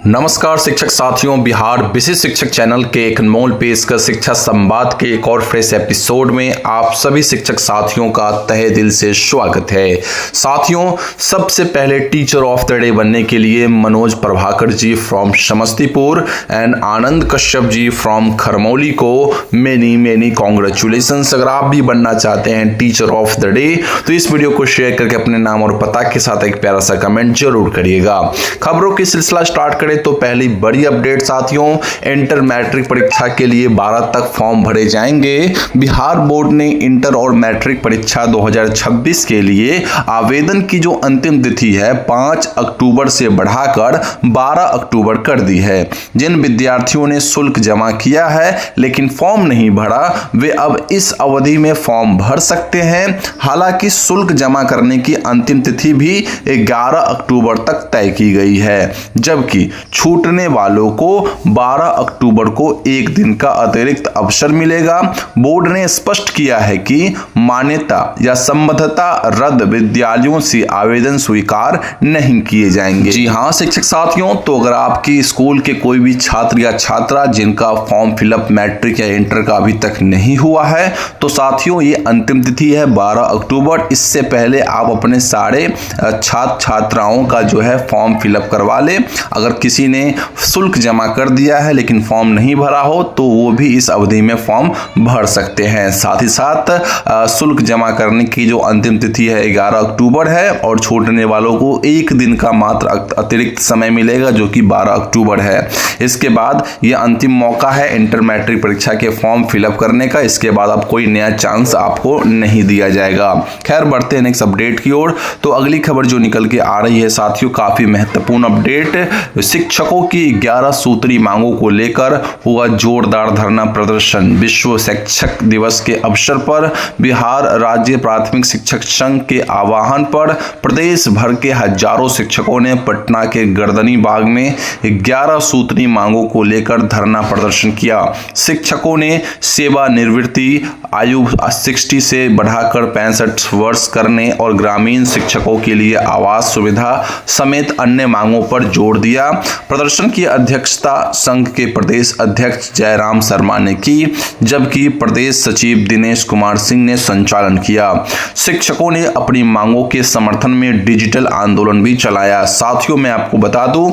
नमस्कार शिक्षक साथियों, बिहार विशिष्ट शिक्षक चैनल के एक अनमोल पेशकश शिक्षा संवाद के एक और फ्रेश एपिसोड में आप सभी शिक्षक साथियों का तहे दिल से स्वागत है। साथियों, सबसे पहले टीचर ऑफ द डे बनने के लिए Manoj Prabhakar ji from Samastipur and Anand Kashyap ji from Kharmauli को मेनी कॉन्ग्रेचुलेशंस। अगर आप भी बनना चाहते हैं टीचर ऑफ द डे तो इस वीडियो को शेयर करके अपने नाम और पता के साथ एक प्यारा सा कमेंट जरूर करिएगा। खबरों की सिलसिला स्टार्ट करें तो पहली बड़ी अपडेट साथियों, इंटर मैट्रिक परीक्षा के लिए 12 तक फॉर्म भरे जाएंगे। बिहार बोर्ड ने इंटर और मैट्रिक परीक्षा 2026 के लिए आवेदन की जो अंतिम तिथि है 5 अक्टूबर से बढ़ाकर 12 अक्टूबर कर दी है। जिन विद्यार्थियों ने शुल्क जमा किया है लेकिन फॉर्म नहीं भरा, वे अब इस अवधि में फॉर्म भर सकते हैं। हालांकि शुल्क जमा करने की अंतिम तिथि भी 11 अक्टूबर तक तय की गई है, जबकि छूटने वालों को 12 अक्टूबर को एक दिन का अतिरिक्त अवसर मिलेगा। बोर्ड ने स्पष्ट किया है कि मान्यता या संबद्धता रद्द विद्यालयों से आवेदन स्वीकार नहीं किए जाएंगे। जी हां शिक्षक साथियों, तो अगर आपकी स्कूल के कोई भी छात्र या छात्रा जिनका फॉर्म फिलअप मैट्रिक या इंटर का अभी तक नहीं हुआ है, तो साथियों ये अंतिम तिथि है 12 अक्टूबर। इससे पहले आप अपने सारे छात्र छात्राओं का जो है फॉर्म फिलअप करवा ले। अगर किसी ने शुल्क जमा कर दिया है लेकिन फॉर्म नहीं भरा हो तो वो भी इस अवधि में फॉर्म भर सकते हैं। साथ ही साथ शुल्क जमा करने की जो अंतिम तिथि है 11 अक्टूबर है और छूटने वालों को एक दिन का मात्र अतिरिक्त समय मिलेगा जो कि 12 अक्टूबर है। इसके बाद ये अंतिम मौका है इंटर मैट्रिक परीक्षा के फॉर्म फिलअप करने का। इसके बाद अब कोई नया चांस आपको नहीं दिया जाएगा। खैर, बढ़ते हैं नेक्स्ट अपडेट की ओर। तो अगली खबर जो निकल के आ रही है साथियों, काफी महत्वपूर्ण अपडेट। शिक्षकों की 11 सूत्री मांगों को लेकर हुआ जोरदार धरना प्रदर्शन। विश्व शिक्षक दिवस के अवसर पर बिहार राज्य प्राथमिक शिक्षक संघ के आह्वान पर प्रदेश भर के हजारों शिक्षकों ने पटना के गर्दनी बाग में 11 सूत्री मांगों को लेकर धरना प्रदर्शन किया। शिक्षकों ने सेवानिवृत्ति आयु 60 से बढ़ाकर 65 वर्ष करने और ग्रामीण शिक्षकों के लिए आवास सुविधा समेत अन्य मांगों पर जोर दिया। प्रदर्शन की अध्यक्षता संघ के प्रदेश अध्यक्ष जयराम शर्मा ने की, जबकि प्रदेश सचिव दिनेश कुमार सिंह ने संचालन किया। शिक्षकों ने अपनी मांगों के समर्थन में डिजिटल आंदोलन भी चलाया। साथियों, मैं आपको बता दूं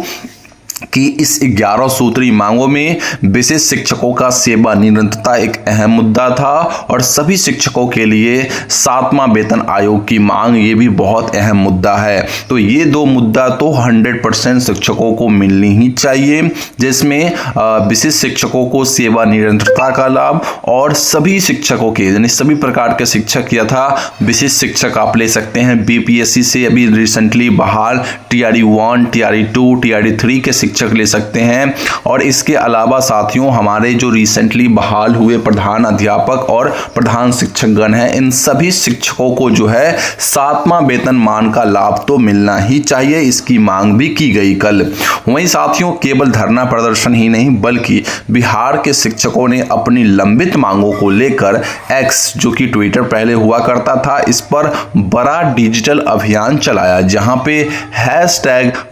कि इस 11 सूत्री मांगों में विशेष शिक्षकों का सेवा निरंतरता एक अहम मुद्दा था और सभी शिक्षकों के लिए 7वां वेतन आयोग की मांग ये भी बहुत अहम मुद्दा है। तो ये दो मुद्दा तो 100% शिक्षकों को मिलनी ही चाहिए, जिसमें विशेष शिक्षकों को सेवा निरंतरता का लाभ और सभी शिक्षकों के यानी सभी प्रकार के शिक्षक यथा विशेष शिक्षक आप ले सकते हैं बीपीएससी से अभी रिसेंटली बहाल TRE 1, TRE 2, TRE 3 के शिक्षक ले सकते हैं। और इसके अलावा साथियों, हमारे जो रिसेंटली बहाल हुए प्रधान अध्यापक और प्रधान शिक्षकगण हैं, इन सभी शिक्षकों को जो है 7वां वेतनमान का लाभ तो मिलना ही चाहिए। इसकी मांग भी की गई कल। वहीं साथियों, केवल धरना प्रदर्शन ही नहीं बल्कि बिहार के शिक्षकों ने अपनी लंबित मांगों को लेकर एक्स जो कि ट्विटर पहले हुआ करता था, इस पर बड़ा डिजिटल अभियान चलाया, जहां पे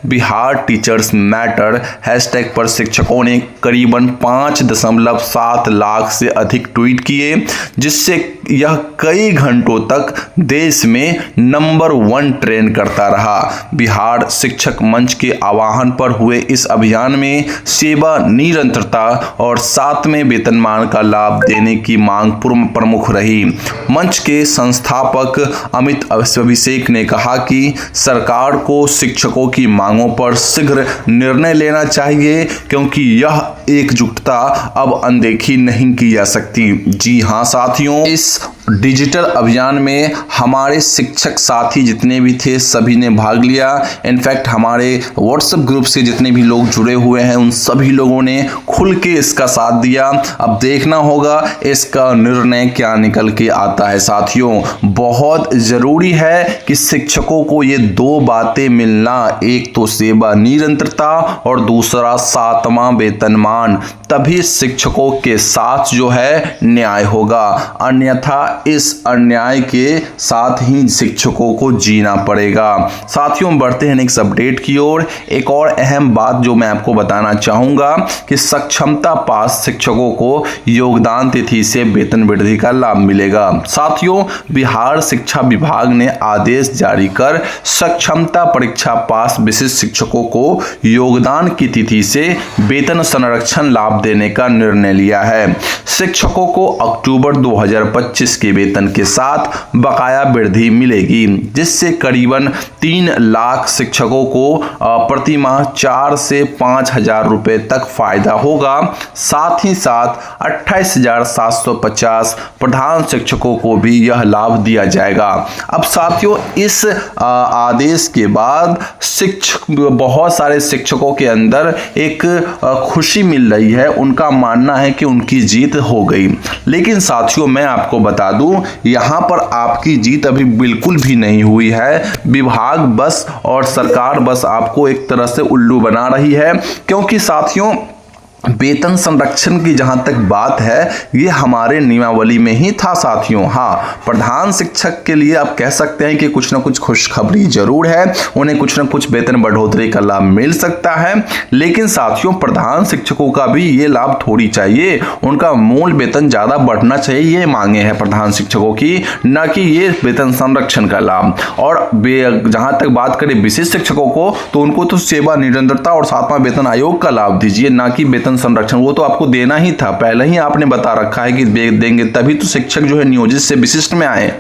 #बिहार टीचर्स मैटर हैशटैग पर शिक्षकों ने करीबन 5.7 लाख से अधिक ट्वीट किए, जिससे यह कई घंटों तक देश में नंबर 1 ट्रेंड करता रहा। बिहार शिक्षक मंच के आह्वान पर हुए इस अभियान में सेवा निरंतरता और 7वें वेतनमान का लाभ देने की मांग प्रमुख रही। मंच के संस्थापक अमित अभिषेक ने कहा कि सरकार को शिक्षकों की मांगों पर शीघ्र निर्णय लेना चाहिए, क्योंकि यह एकजुटता अब अनदेखी नहीं की जा सकती। जी हां साथियों, इस डिजिटल अभियान में हमारे शिक्षक साथी जितने भी थे सभी ने भाग लिया। इनफैक्ट हमारे व्हाट्सएप ग्रुप से जितने भी लोग जुड़े हुए हैं उन सभी लोगों ने खुल के इसका साथ दिया। अब देखना होगा इसका निर्णय क्या निकल के आता है। साथियों, बहुत जरूरी है कि शिक्षकों को ये दो बातें मिलना, एक तो सेवा निरंतरता और दूसरा 7वां वेतनमान, तभी शिक्षकों के साथ जो है न्याय होगा। अन्यथा इस अन्याय के साथ ही शिक्षकों को जीना पड़ेगा। साथियों, बढ़ते हैं नेक्स्ट अपडेट की ओर। एक और अहम बात जो मैं आपको बताना चाहूंगा कि सक्षमता पास शिक्षकों को योगदान तिथि से वेतन वृद्धि का लाभ मिलेगा। साथियों, बिहार शिक्षा विभाग ने आदेश जारी कर सक्षमता परीक्षा पास विशिष्ट शिक्षकों को योगदान की तिथि से वेतन संरक्षण लाभ देने का निर्णय लिया है। शिक्षकों को अक्टूबर 2025 के वेतन के साथ बकाया वृद्धि मिलेगी, जिससे करीबन 3 लाख शिक्षकों को प्रति माह 4 से 5 हजार रुपए तक फायदा होगा। साथ ही साथ 28,750 प्रधान शिक्षकों को भी यह लाभ दिया जाएगा। अब साथियों, इस आदेश के बाद बहुत सारे शिक्षकों के अंदर एक खुशी मिल रही है। उनका मानना है कि उनकी जीत हो गई। लेकिन साथियों, मैं आपको बता दूं, यहां पर आपकी जीत अभी बिल्कुल भी नहीं हुई है। विभाग बस और सरकार बस आपको एक तरह से उल्लू बना रही है, क्योंकि साथियों वेतन संरक्षण की जहां तक बात है, ये हमारे नियमावली में ही था साथियों। हाँ, प्रधान शिक्षक के लिए आप कह सकते हैं कि कुछ ना कुछ खुशखबरी जरूर है, उन्हें कुछ ना कुछ वेतन बढ़ोतरी का लाभ मिल सकता है। लेकिन साथियों, प्रधान शिक्षकों का भी ये लाभ थोड़ी चाहिए, उनका मूल वेतन ज्यादा बढ़ना चाहिए, ये मांगे हैं प्रधान शिक्षकों की, न कि ये वेतन संरक्षण का लाभ। और जहां तक बात करें विशिष्ट शिक्षकों को, तो उनको तो सेवा निरंतरता और 7वां वेतन आयोग का लाभ दीजिए, ना कि वेतन संरक्षण। वो तो आपको देना ही था, पहले ही आपने बता रखा है कि देंगे, तभी तो शिक्षक जो है नियोजित से विशिष्ट में आए।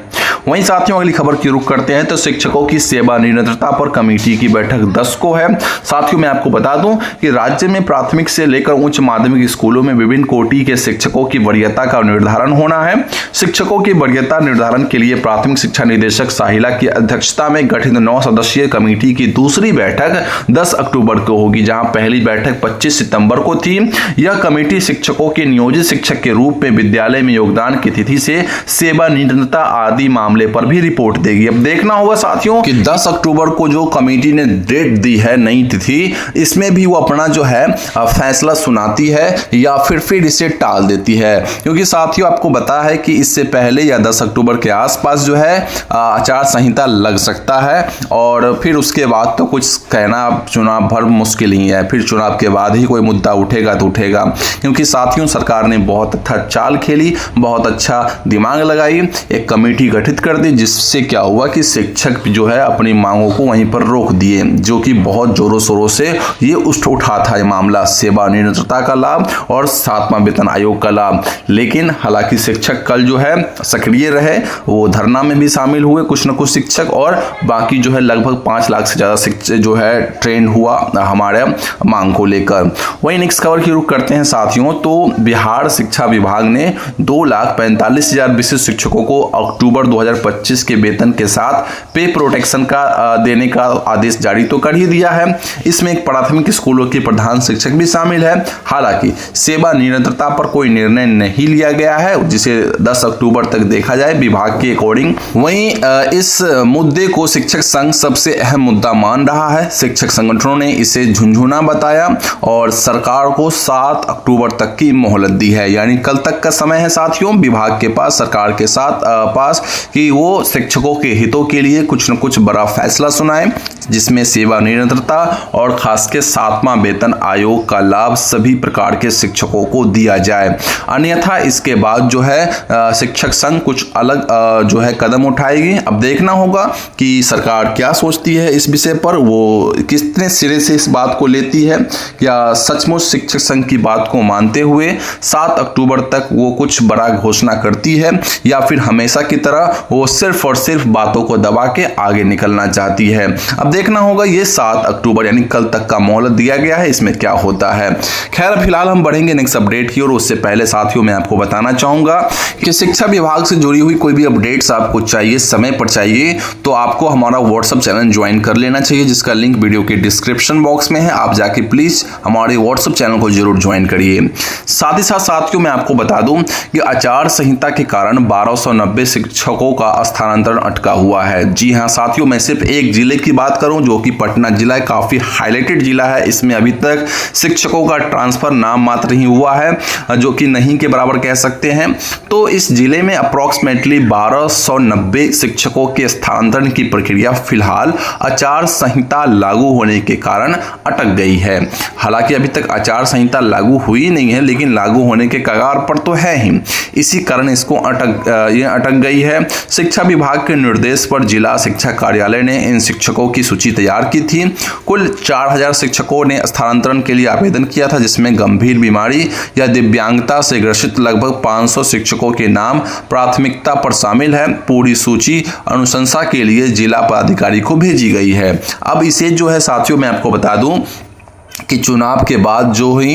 वहीं साथियों, अगली खबर की रुख करते हैं तो शिक्षकों की सेवा निरंतरता पर कमेटी की बैठक 10 को है। साथियों, मैं आपको बता दूं कि राज्य में प्राथमिक से लेकर उच्च माध्यमिक स्कूलों में विभिन्न कोटि के शिक्षकों की वरीयता का निर्धारण होना है। शिक्षकों की वरीयता निर्धारण के लिए प्राथमिक शिक्षा निदेशक साहिला की अध्यक्षता में गठित 9 सदस्यीय कमेटी की दूसरी बैठक 10 अक्टूबर को होगी, जहां पहली बैठक 25 सितंबर को थी। यह कमेटी शिक्षकों के नियोजित शिक्षक के रूप में विद्यालय में योगदान की तिथि से सेवा निरंतरता आदि मामले पर भी रिपोर्ट देगी। अब देखना होगा साथियों कि 10 अक्टूबर को जो कमेटी ने डेट दी है, नई तिथि, इसमें भी वो अपना जो है फैसला सुनाती है या फिर इसे टाल देती है। क्योंकि साथियों, आपको पता है कि इससे पहले या 10 अक्टूबर के आसपास जो है आचार संहिता लग सकता है, और फिर उसके बाद तो कुछ कहना चुनाव भर मुश्किल ही है। फिर चुनाव के बाद ही कोई मुद्दा उठेगा तो उठेगा, क्योंकि साथियों सरकार ने बहुत अच्छा चाल खेली, बहुत अच्छा दिमाग लगाई, एक कमेटी गठित कर दी, जिससे क्या हुआ कि शिक्षक जो है अपनी मांगों को वहीं पर रोक दिए, जो कि बहुत जोरों शोरों से ये उठा था ये मामला, सेवा निरंतरता का लाभ और 7वां वेतन आयोग का लाभ। लेकिन हालांकि शिक्षक कल जो है सक्रिय रहे, वो धरना में भी शामिल हुए कुछ न कुछ शिक्षक, और बाकी जो है लगभग 5 लाख से ज्यादा शिक्षक जो है ट्रेंड हुआ हमारे मांग को लेकर। वही नेक्स्ट खबर की रुख करते हैं साथियों, तो बिहार शिक्षा विभाग ने 2,45,000 विशिष्ट शिक्षकों को अक्टूबर 2025 के वेतन के साथ पे प्रोटेक्शन का देने का आदेश जारी तो कर ही दिया है। इसमें एक प्राथमिक स्कूलों के प्रधान शिक्षक भी शामिल है। हालांकि सेवा निरंतरता पर कोई निर्णय नहीं लिया गया है, जिसे 10 अक्टूबर तक देखा जाए विभाग के अकॉर्डिंग। वहीं इस मुद्दे को शिक्षक संघ सबसे अहम मुद्दा मान रहा है। शिक्षक संगठनों ने इसे झुनझुना बताया और सरकार को 7 अक्टूबर तक की मोहलत दी है, यानी कल तक का समय है साथियों विभाग के पास, सरकार के साथ पास, कि वो शिक्षकों के हितों के लिए कुछ न कुछ बड़ा फैसला सुनाए, जिसमें सेवा निरंतरता और खास के 7वां वेतन आयोग का लाभ सभी प्रकार के शिक्षकों को दिया जाए। अन्यथा इसके बाद जो है शिक्षक संघ कुछ अलग जो है कदम उठाएगी। अब देखना होगा कि सरकार क्या सोचती है इस विषय पर, वो कितने सिरे से इस बात को लेती है, या सचमुच शिक्षक संघ की बात को मानते हुए 7 अक्टूबर तक वो कुछ बड़ा घोषणा करती है, या फिर हमेशा की तरह वो सिर्फ और सिर्फ बातों को दबा के आगे निकलना चाहती है। अब देखना होगा, ये 7 अक्टूबर यानी कल तक का मोहलत दिया गया है, इसमें क्या होता है। खैर फिलहाल हम बढ़ेंगे नेक्स्ट अपडेट की, और उससे पहले साथियों मैं आपको बताना चाहूंगा कि शिक्षा विभाग से जुड़ी हुई कोई भी अपडेट्स आपको चाहिए, समय पर चाहिए, तो आपको हमारा व्हाट्सएप चैनल ज्वाइन कर लेना चाहिए, जिसका लिंक वीडियो के डिस्क्रिप्शन बॉक्स में है। आप जाके प्लीज हमारे व्हाट्सएप चैनल को को जरूर ज्वाइन करिए। साथ ही साथ साथियों मैं आपको बता दूं कि आचार संहिता के कारण 1290 शिक्षकों का स्थानांतरण अटका हुआ है। जी हां साथियों, मैं सिर्फ एक जिले की बात करूं जो कि पटना जिला काफी हाईलाइटेड जिला है। इसमें अभी तक शिक्षकों का ट्रांसफर नाम मात्र ही हुआ है, जो कि नहीं के बराबर कह सकते हैं। तो इस जिले में अप्रॉक्सीमेटली 1290 शिक्षकों के स्थानांतरण की प्रक्रिया फिलहाल आचार संहिता लागू होने के कारण अटक गई है। हालांकि अभी तक आचार संहिता लागू हुई नहीं है, लेकिन लागू होने के कगार पर तो है ही, इसी कारण इसको अटक गई है। शिक्षा विभाग के निर्देश पर जिला शिक्षा कार्यालय ने इन शिक्षकों की सूची तैयार की थी। कुल 4000 शिक्षकों ने स्थानांतरण के लिए आवेदन किया था, जिसमें गंभीर बीमारी या दिव्यांगता से ग्रसित लगभग 500 शिक्षकों के नाम प्राथमिकता पर शामिल है। पूरी सूची अनुशंसा के लिए जिला पदाधिकारी को भेजी गई है। अब इसे जो है साथियों मैं आपको बता दूं कि चुनाव के बाद जो ही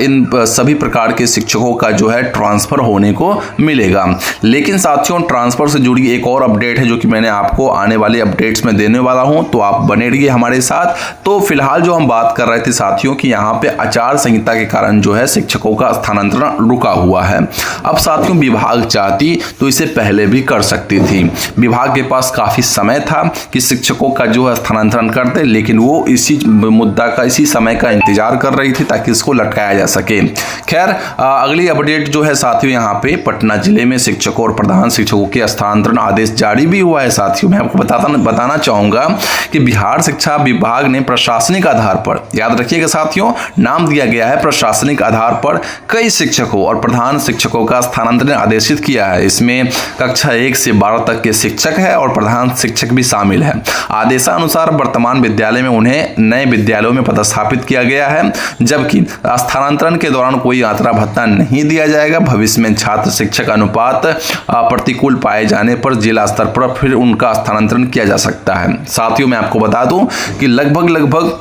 इन सभी प्रकार के शिक्षकों का जो है ट्रांसफ़र होने को मिलेगा। लेकिन साथियों ट्रांसफ़र से जुड़ी एक और अपडेट है जो कि मैंने आपको आने वाले अपडेट्स में देने वाला हूं, तो आप बने रहिए हमारे साथ। तो फिलहाल जो हम बात कर रहे थे साथियों कि यहाँ पे आचार संहिता के कारण जो है शिक्षकों का स्थानांतरण रुका हुआ है। अब साथियों विभाग चाहती तो इसे पहले भी कर सकती थी। विभाग के पास काफ़ी समय था कि शिक्षकों का जो है स्थानांतरण करते, लेकिन वो इसी मुद्दा का इसी समय का इंतजार कर रही थी ताकि इसको लटकाया जा सके। खैर अगली अपडेट जो है साथियों यहाँ पे पटना जिले में शिक्षकों और प्रधान शिक्षकों के स्थानांतरण आदेश जारी भी हुआ है। साथियों मैं आपको बताना चाहूंगा कि बिहार शिक्षा विभाग ने प्रशासनिक आधार पर, याद रखिएगा साथियों, नाम दिया गया है प्रशासनिक आधार पर, कई शिक्षकों और प्रधान शिक्षकों का स्थानांतरण आदेशित किया है। इसमें कक्षा 1 से 12 तक के शिक्षक है और प्रधान शिक्षक भी शामिल है। आदेशानुसार वर्तमान विद्यालय में उन्हें नए विद्यालयों में पदस्थापित किया गया है, जबकि स्थानांतरण के दौरान कोई यात्रा भत्ता नहीं दिया जाएगा। भविष्य में छात्र शिक्षक अनुपात प्रतिकूल पाए जाने पर जिला स्तर पर फिर उनका स्थानांतरण किया जा सकता है। साथियों मैं आपको बता दूं कि लगभग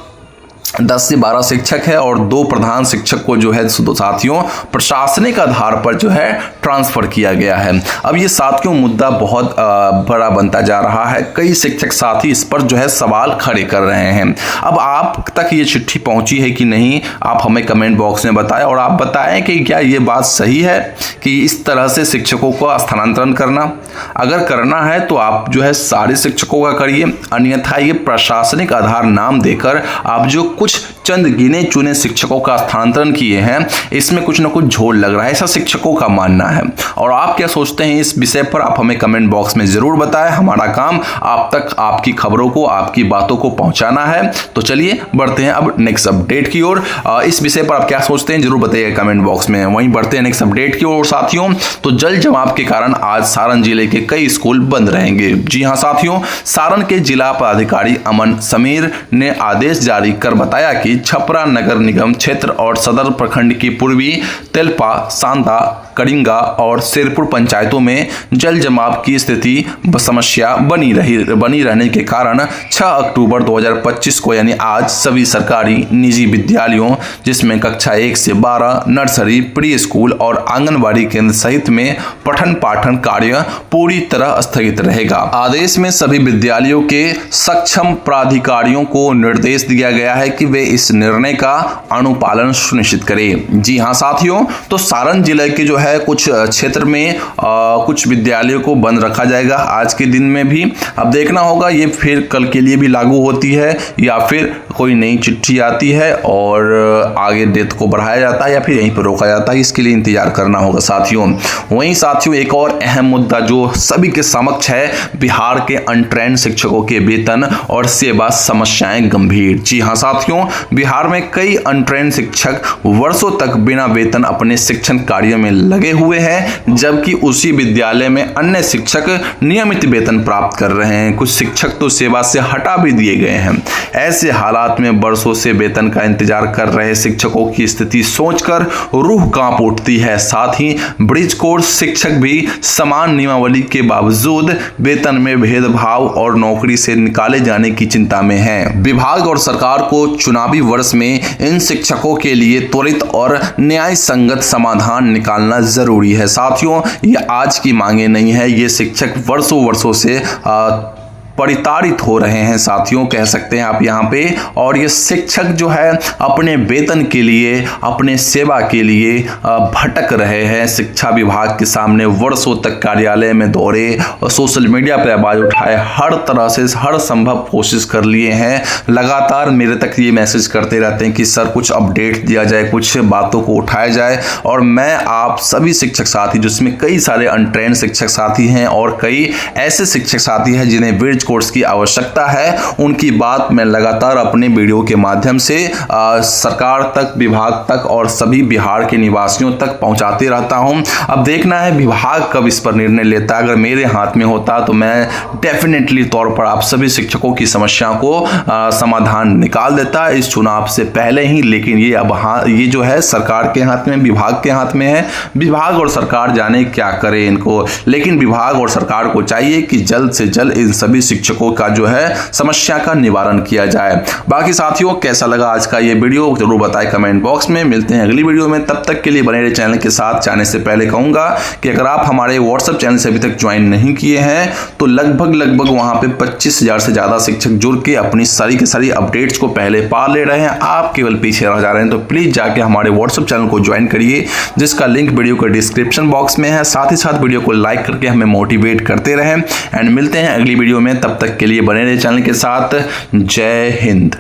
10 से 12 शिक्षक है और 2 प्रधान शिक्षक को जो है साथियों प्रशासनिक आधार पर जो है ट्रांसफर किया गया है। अब ये साथियों मुद्दा बहुत बड़ा बनता जा रहा है। कई शिक्षक साथी इस पर जो है सवाल खड़े कर रहे हैं। अब आप तक ये चिट्ठी पहुंची है कि नहीं, आप हमें कमेंट बॉक्स में बताएं और आप बताएं कि क्या ये बात सही है कि इस तरह से शिक्षकों को स्थानांतरण करना। अगर करना है तो आप जो है सारे शिक्षकों का करिए, अन्यथा ये प्रशासनिक आधार नाम देकर आप जो कुछ चंद गिने चुने शिक्षकों का स्थानांतरण किए हैं, इसमें कुछ ना कुछ झोल लग रहा है, ऐसा शिक्षकों का मानना है। और आप क्या सोचते हैं इस विषय पर, आप हमें कमेंट बॉक्स में जरूर बताएं। हमारा काम आप तक आपकी खबरों को, आपकी बातों को पहुंचाना है। तो चलिए बढ़ते हैं अब नेक्स्ट अपडेट की ओर। इस विषय पर आप क्या सोचते हैं जरूर बताइएगा कमेंट बॉक्स में। वहीं बढ़ते हैं नेक्स्ट अपडेट की ओर साथियों। तो जल जमाव के कारण आज सारण जिले के कई स्कूल बंद रहेंगे। जी हाँ साथियों, सारण के जिला पदाधिकारी अमन समीर ने आदेश जारी कर बताया कि छपरा नगर निगम क्षेत्र और सदर प्रखंड की पूर्वी तेलपा, सांदा, कड़िंगा और शेरपुर पंचायतों में जल जमाव की स्थिति समस्या बनी रहने के कारण 6 अक्टूबर 2025 को यानी आज सभी सरकारी निजी विद्यालयों जिसमें कक्षा 1 से 12, नर्सरी, प्री स्कूल और आंगनबाड़ी केंद्र सहित में पठन पाठन कार्य पूरी तरह स्थगित रहेगा। आदेश में सभी विद्यालयों के सक्षम प्राधिकारियों को निर्देश दिया गया है कि वे इस निर्णय का अनुपालन सुनिश्चित करें। जी हाँ साथियों, तो सारण जिले के जो है कुछ क्षेत्र में कुछ विद्यालयों को बंद रखा जाएगा आज के दिन में भी। अब देखना होगा ये फिर कल के लिए भी लागू होती है या फिर कोई नई चिट्ठी आती है और आगे डेट को बढ़ाया जाता है या फिर यहीं पर रोका जाता है, इसके लिए इंतजार करना होगा साथियों। वहीं साथियों एक और अहम मुद्दा जो सभी के समक्ष है, बिहार के अनट्रेंड शिक्षकों के वेतन और सेवा समस्याएं गंभीर। जी हाँ साथियों, बिहार में कई अनट्रेंड शिक्षक वर्षों तक बिना वेतन अपने शिक्षण कार्य में लगे हुए हैं, जबकि उसी विद्यालय में अन्य शिक्षक नियमित वेतन प्राप्त कर रहे हैं। कुछ शिक्षक तो सेवा से हटा भी दिए गए हैं। ऐसे हालात में वर्षों से वेतन का इंतजार कर रहे शिक्षकों की स्थिति सोचकर रूह कांप उठती है। साथ ही ब्रिज कोर्स शिक्षक भी समान नियमावली के बावजूद वेतन में भेदभाव और नौकरी से निकाले जाने की चिंता में हैं। विभाग और सरकार को चुनावी वर्ष में इन शिक्षकों के लिए त्वरित और न्याय संगत समाधान निकालना जरूरी है। साथियों ये आज की मांगे नहीं है, ये शिक्षक वर्षों से परिताड़ित हो रहे हैं साथियों, कह सकते हैं आप यहाँ पे। और ये शिक्षक जो है अपने वेतन के लिए, अपने सेवा के लिए भटक रहे हैं। शिक्षा विभाग के सामने वर्षों तक कार्यालय में दौड़े और सोशल मीडिया पर आवाज उठाए, हर तरह से हर संभव कोशिश कर लिए हैं। लगातार मेरे तक ये मैसेज करते रहते हैं कि सर कुछ अपडेट दिया जाए, कुछ बातों को उठाया जाए। और मैं आप सभी शिक्षक साथी, जिसमें कई सारे अनट्रेन शिक्षक साथी हैं और कई ऐसे शिक्षक साथी हैं जिन्हें ब्रिज कोर्स की आवश्यकता है, उनकी बात मैं लगातार अपने वीडियो के माध्यम से सरकार तक, विभाग तक और सभी बिहार के निवासियों तक पहुंचाते रहता हूं। अब देखना है विभाग कब इस पर निर्णय लेता है। अगर मेरे हाथ में होता तो मैं डेफिनेटली तौर पर आप सभी शिक्षकों की समस्या को समाधान निकाल देता इस चुनाव से पहले ही। लेकिन ये अब ये जो है सरकार के हाथ में, विभाग के हाथ में है। विभाग और सरकार जाने क्या करे इनको, लेकिन विभाग और सरकार को चाहिए कि जल्द से जल्द इन सभी शिक्षकों का जो है समस्या का निवारण किया जाए। बाकी साथियों, कैसा लगा आज का ये वीडियो जरूर बताएं कमेंट बॉक्स में। मिलते हैं अगली वीडियो में, तब तक के लिए बने रहे चैनल के साथ। जाने से पहले कहूंगा कि अगर आप हमारे व्हाट्सएप चैनल से अभी तक ज्वाइन नहीं किए हैं तो लगभग वहां पे 25,000 से ज्यादा शिक्षक जुड़ के अपनी सारी की सारी अपडेट्स को पहले पा ले रहे हैं। आप केवल पीछे रह जा रहे हैं, तो प्लीज जाके हमारे व्हाट्सएप चैनल को ज्वाइन करिए, जिसका लिंक वीडियो के डिस्क्रिप्शन बॉक्स में है। साथ ही साथ वीडियो को लाइक करके हमें मोटिवेट करते रहें। एंड मिलते हैं अगली वीडियो में, तब तक के लिए बने रहे चैनल के साथ। जय हिंद।